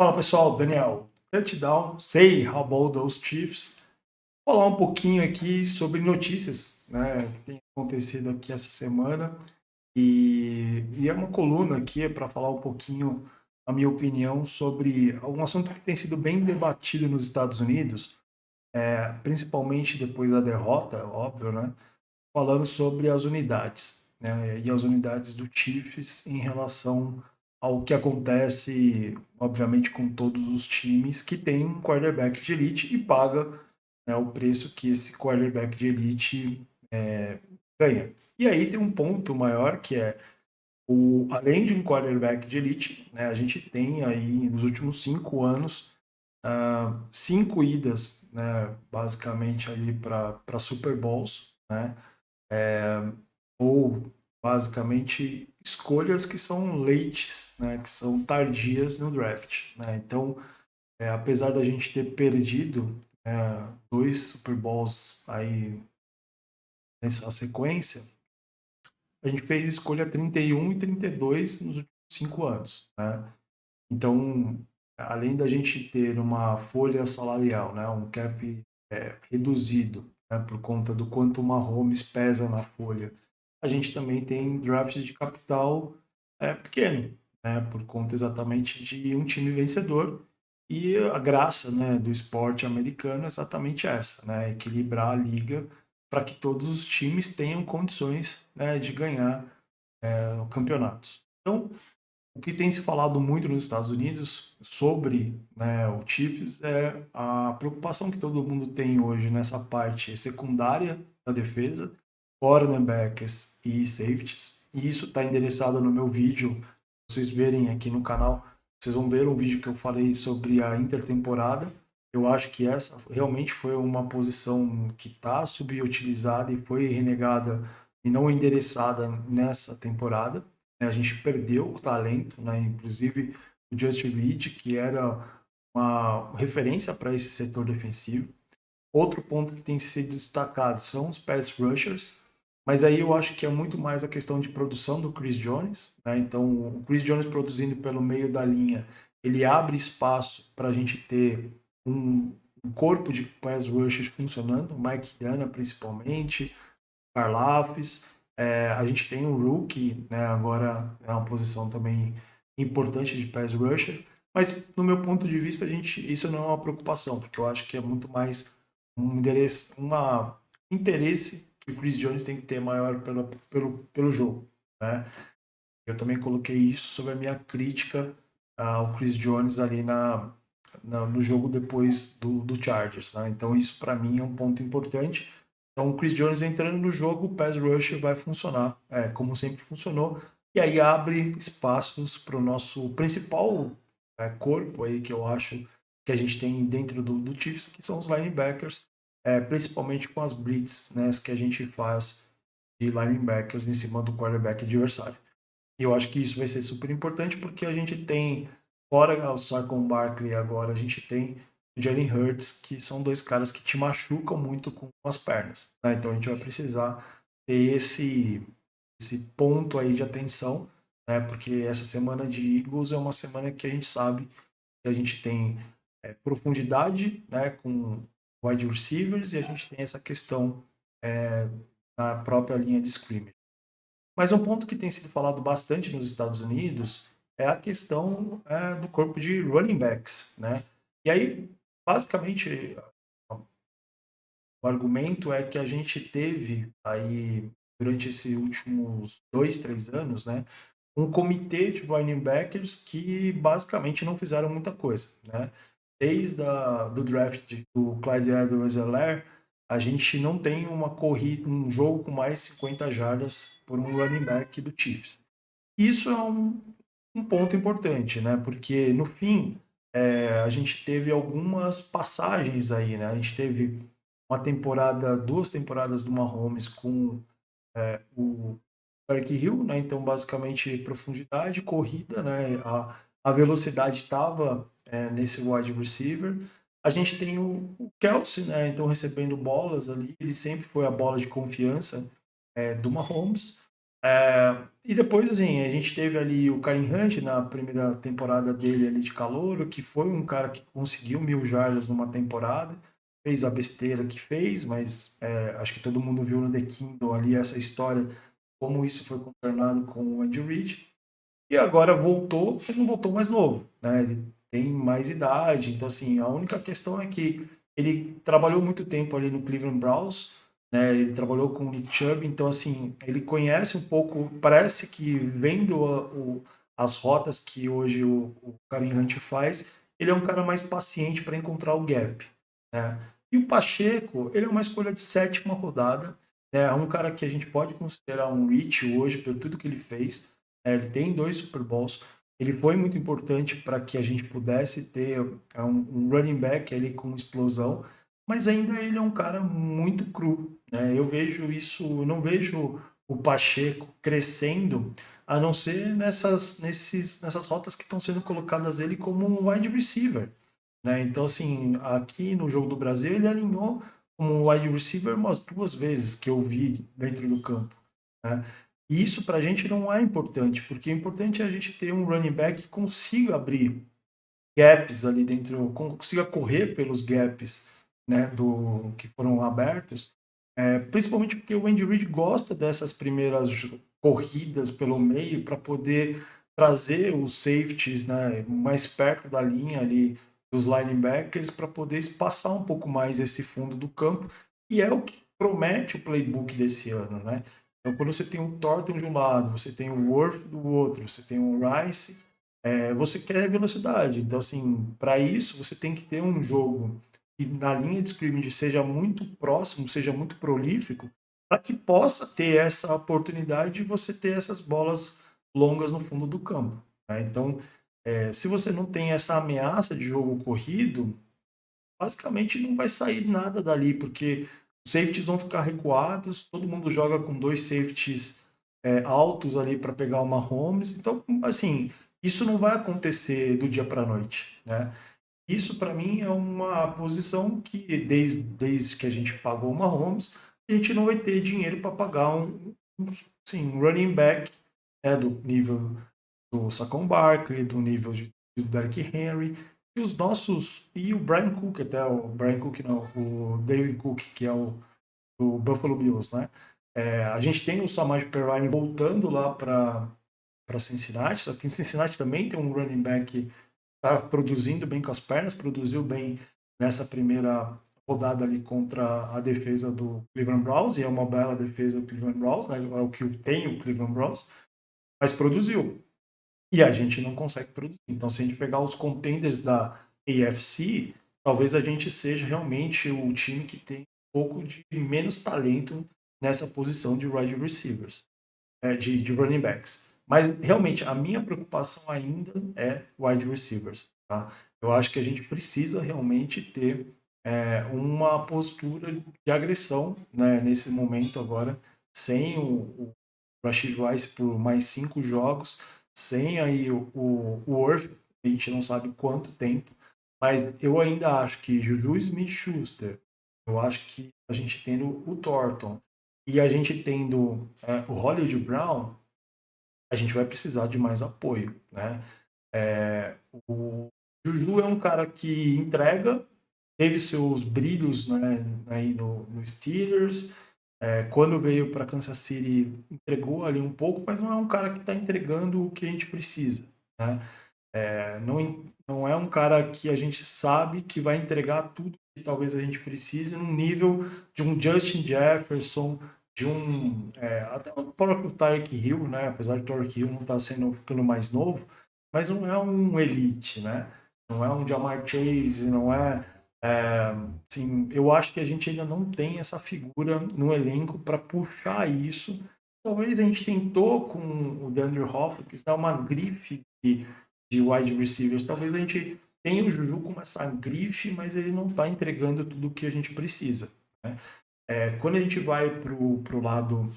Fala pessoal, Daniel. Touchdown, say how about those Chiefs? Falar um pouquinho aqui sobre notícias, né, que tem acontecido aqui essa semana e é uma coluna aqui para falar um pouquinho a minha opinião sobre um assunto que tem sido bem debatido nos Estados Unidos, principalmente depois da derrota, óbvio, né? Falando sobre as unidades, né, e as unidades do Chiefs em relação ao que acontece, obviamente, com todos os times que têm um quarterback de elite e paga, né, o preço que esse quarterback de elite ganha. E aí tem um ponto maior que é além de um quarterback de elite, né, a gente tem aí nos últimos 5 anos cinco idas, né, basicamente ali para Super Bowls, né, ou basicamente escolhas que são leites, né, que são tardias no draft, né? Então, apesar da gente ter perdido dois Super Bowls aí nessa sequência, a gente fez escolha 31 e 32 nos últimos 5 anos, né? Então, além da gente ter uma folha salarial, né, um cap reduzido, né, por conta do quanto o Mahomes pesa na folha, a gente também tem drafts de capital pequeno, né, por conta exatamente de um time vencedor. E a graça, né, do esporte americano é exatamente essa, né, equilibrar a liga para que todos os times tenham condições, né, de ganhar campeonatos. Então, o que tem se falado muito nos Estados Unidos sobre, né, o Chiefs é a preocupação que todo mundo tem hoje nessa parte secundária da defesa, cornerbacks e safeties. E isso está endereçado no meu vídeo. Vocês verem aqui no canal, vocês vão ver um vídeo que eu falei sobre a intertemporada. Eu acho que essa realmente foi uma posição que está subutilizada e foi renegada e não endereçada nessa temporada, né? A gente perdeu o talento, né? Inclusive o Justin Reed, que era uma referência para esse setor defensivo. Outro ponto que tem sido destacado são os pass rushers, mas aí eu acho que é muito mais a questão de produção do Chris Jones, né? Então, o Chris Jones produzindo pelo meio da linha, ele abre espaço para a gente ter um corpo de pass rushers funcionando, Mike Yana principalmente, Karlaftis. A gente tem um rookie, né, agora é uma posição também importante de pass rusher, mas no meu ponto de vista, isso não é uma preocupação, porque eu acho que é muito mais interesse que o Chris Jones tem que ter maior pelo jogo, né? Eu também coloquei isso sobre a minha crítica ao Chris Jones ali no jogo depois do Chargers, né? Então isso para mim é um ponto importante. Então o Chris Jones entrando no jogo, o pass rush vai funcionar, como sempre funcionou, e aí abre espaços para o nosso principal corpo aí que eu acho que a gente tem dentro do Chiefs, que são os linebackers, principalmente com as blitz, né, que a gente faz de linebackers em cima do quarterback adversário. E eu acho que isso vai ser super importante porque a gente tem, fora o Saquon Barkley agora, a gente tem o Jalen Hurts, que são dois caras que te machucam muito com as pernas, né? Então a gente vai precisar ter esse ponto aí de atenção, né? Porque essa semana de Eagles é uma semana que a gente sabe que a gente tem profundidade, né? Com wide receivers e a gente tem essa questão na própria linha de scrimmage. Mas um ponto que tem sido falado bastante nos Estados Unidos é a questão do corpo de running backs, né? E aí, basicamente, o argumento é que a gente teve aí, durante esses últimos 2, 3 anos, né, um comitê de running backers que basicamente não fizeram muita coisa, né? Desde do draft do Clyde Edwards-Helaire, a gente não tem uma corrida, um jogo com mais 50 jardas por um running back do Chiefs. Isso é um ponto importante, né? Porque no fim a gente teve algumas passagens aí, né? A gente teve uma temporada, 2 temporadas do Mahomes com o Park Hill, né? Então basicamente profundidade, corrida, né? A velocidade estava nesse wide receiver. A gente tem o Kelsey, né? Então recebendo bolas ali, ele sempre foi a bola de confiança do Mahomes. E depois, assim, a gente teve ali o Kareem Hunt na primeira temporada dele ali de calouro, que foi um cara que conseguiu 1.000 jardas numa temporada, fez a besteira que fez, mas acho que todo mundo viu no The Kingdom ali essa história, como isso foi contornado com o Andy Reid. E agora voltou, mas não voltou mais novo, né? Ele tem mais idade, então assim, a única questão é que ele trabalhou muito tempo ali no Cleveland Browns, né? Ele trabalhou com o Nick Chubb, então assim, ele conhece um pouco, parece que vendo as rotas que hoje o Kareem Hunt faz, ele é um cara mais paciente para encontrar o gap, né? E o Pacheco, ele é uma escolha de sétima rodada, né? É um cara que a gente pode considerar um reach hoje por tudo que ele fez. Ele tem 2 Super Bowls. Ele foi muito importante para que a gente pudesse ter um running back ali com explosão, mas ainda ele é um cara muito cru, né? Eu vejo isso, eu não vejo o Pacheco crescendo, a não ser nessas rotas que estão sendo colocadas ele como um wide receiver, né? Então, assim, aqui no jogo do Brasil, ele alinhou como um wide receiver umas 2 vezes que eu vi dentro do campo, né? E isso para a gente não é importante, porque o importante é a gente ter um running back que consiga abrir gaps ali dentro, consiga correr pelos gaps, né, que foram abertos, principalmente porque o Andy Reid gosta dessas primeiras corridas pelo meio para poder trazer os safeties, né, mais perto da linha ali dos linebackers para poder espaçar um pouco mais esse fundo do campo, e é o que promete o playbook desse ano, né? Então, quando você tem um Thornton de um lado, você tem o Worth do outro, você tem o Rice, você quer velocidade. Então, assim, para isso você tem que ter um jogo que na linha de scrimmage seja muito próximo, seja muito prolífico, para que possa ter essa oportunidade de você ter essas bolas longas no fundo do campo, né? Então, se você não tem essa ameaça de jogo corrido, basicamente não vai sair nada dali, porque os safeties vão ficar recuados, todo mundo joga com 2 safeties altos ali para pegar uma Mahomes. Então, assim, isso não vai acontecer do dia para a noite, né? Isso para mim é uma posição que desde que a gente pagou uma Mahomes, a gente não vai ter dinheiro para pagar um running back, né, do nível do Saquon Barkley, do nível do Derrick Henry, e os nossos, e o Brian Cook, até o Brian Cook não, o David Cook, que é o do Buffalo Bills, né? A gente tem o Samaje Perine voltando lá para Cincinnati, só que em Cincinnati também tem um running back que está produzindo bem com as pernas, produziu bem nessa primeira rodada ali contra a defesa do Cleveland Browns, e é uma bela defesa do Cleveland Browns, né? É o que tem o Cleveland Browns, mas produziu. E a gente não consegue produzir. Então, se a gente pegar os contenders da AFC, talvez a gente seja realmente o time que tem um pouco de menos talento nessa posição de wide receivers, de running backs. Mas realmente a minha preocupação ainda é wide receivers. Tá? Eu acho que a gente precisa realmente ter uma postura de agressão, né, nesse momento agora, sem o Rashid Rice por mais 5 jogos, sem aí o Worth, a gente não sabe quanto tempo, mas eu ainda acho que Juju Smith-Schuster, eu acho que a gente tendo o Thornton e a gente tendo o Hollywood Brown, a gente vai precisar de mais apoio, né? O Juju é um cara que entrega, teve seus brilhos, né, aí no Steelers, quando veio para Kansas City entregou ali um pouco, mas não é um cara que está entregando o que a gente precisa, né? Não é um cara que a gente sabe que vai entregar tudo que talvez a gente precise num nível de um Justin Jefferson, de até o próprio Tyreek Hill, né? Apesar de Tyreek Hill não estar sendo ficando mais novo, mas não é um elite, né? Não é um Jamar Chase, não assim, eu acho que a gente ainda não tem essa figura no elenco para puxar isso. Talvez a gente tentou com o DeAndre Hopkins dar uma grife de wide receivers. Talvez a gente tenha o Juju com essa grife, mas ele não está entregando tudo o que a gente precisa, né? Quando a gente vai para o lado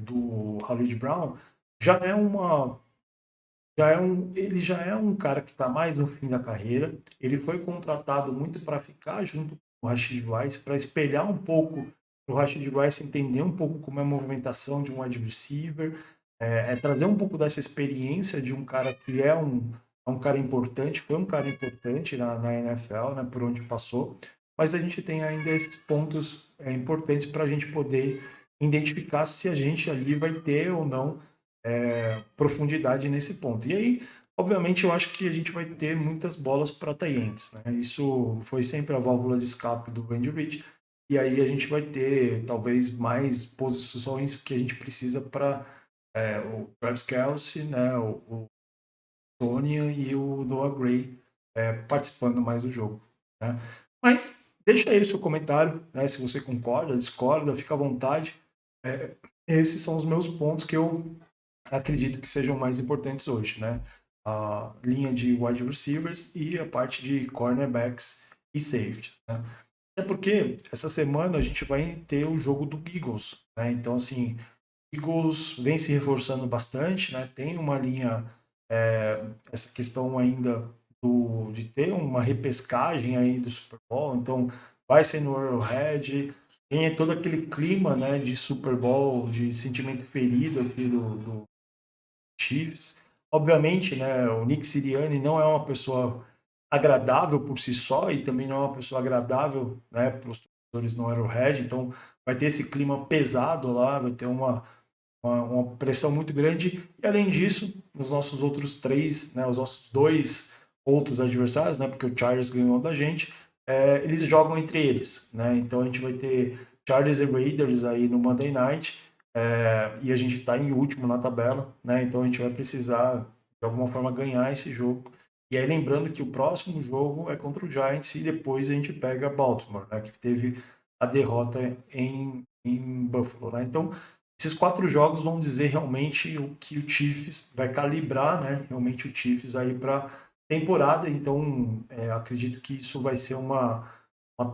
do Hollywood Brown, já é uma ele já é um cara que está mais no fim da carreira. Ele foi contratado muito para ficar junto com o Rashid Rice, para espelhar um pouco o Rashid Rice entender um pouco como é a movimentação de um wide receiver, trazer um pouco dessa experiência de um cara que é um cara importante, foi um cara importante na NFL, né, por onde passou, mas a gente tem ainda esses pontos importantes para a gente poder identificar se a gente ali vai ter ou não profundidade nesse ponto. E aí, obviamente, eu acho que a gente vai ter muitas bolas para tight né? Isso foi sempre a válvula de escape do Andy Reid. E aí a gente vai ter talvez mais posições que a gente precisa para o Travis Kelce, né? O Tony e o Noah Gray participando mais do jogo. Né? Mas deixa aí o seu comentário, né? Se você concorda, discorda, fica à vontade. Esses são os meus pontos que eu acredito que sejam mais importantes hoje, né? A linha de wide receivers e a parte de cornerbacks e safeties, né? É porque essa semana a gente vai ter o jogo do Eagles, né? Então, assim, Eagles vem se reforçando bastante, né? Tem uma linha, essa questão ainda de ter uma repescagem aí do Super Bowl, então vai ser no Arrowhead, tem todo aquele clima, né, de Super Bowl, de sentimento ferido aqui do Chiefs. Obviamente, né, o Nick Sirianni não é uma pessoa agradável por si só e também não é uma pessoa agradável, né, para os torcedores no Arrowhead, então vai ter esse clima pesado lá, vai ter uma pressão muito grande e além disso, os nossos outros três, né, os nossos dois outros adversários, né, porque o Chargers ganhou da gente, eles jogam entre eles, né, então a gente vai ter Chargers e Raiders aí no Monday Night, e a gente está em último na tabela, né? Então a gente vai precisar de alguma forma ganhar esse jogo. E aí lembrando que o próximo jogo é contra o Giants e depois a gente pega Baltimore, né? Que teve a derrota em Buffalo, né? Então esses 4 jogos vão dizer realmente o que o Chiefs vai calibrar, né? Realmente o Chiefs aí para temporada. Então acredito que isso vai ser uma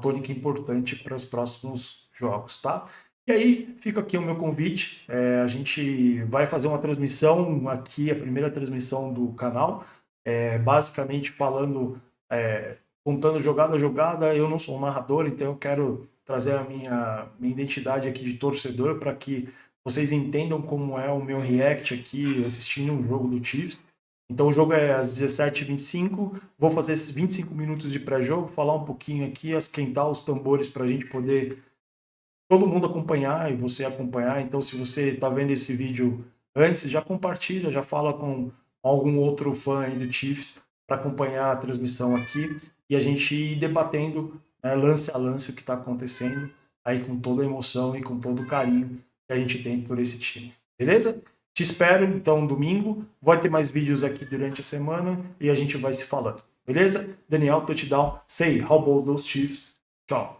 tônica importante para os próximos jogos, tá? E aí fica aqui o meu convite. A gente vai fazer uma transmissão aqui, a primeira transmissão do canal, basicamente falando, contando jogada a jogada. Eu não sou um narrador, então eu quero trazer a minha identidade aqui de torcedor para que vocês entendam como é o meu react aqui assistindo um jogo do Chiefs. Então o jogo é às 17h25. Vou fazer esses 25 minutos de pré-jogo, falar um pouquinho aqui, esquentar os tambores para a gente poder todo mundo acompanhar e você acompanhar. Então, se você está vendo esse vídeo antes, já compartilha, já fala com algum outro fã aí do Chiefs para acompanhar a transmissão aqui e a gente ir debatendo, né, lance a lance o que está acontecendo aí com toda a emoção e com todo o carinho que a gente tem por esse time. Beleza? Te espero então domingo. Vai ter mais vídeos aqui durante a semana e a gente vai se falando. Beleza? Daniel, touchdown. Say how about those Chiefs. Tchau.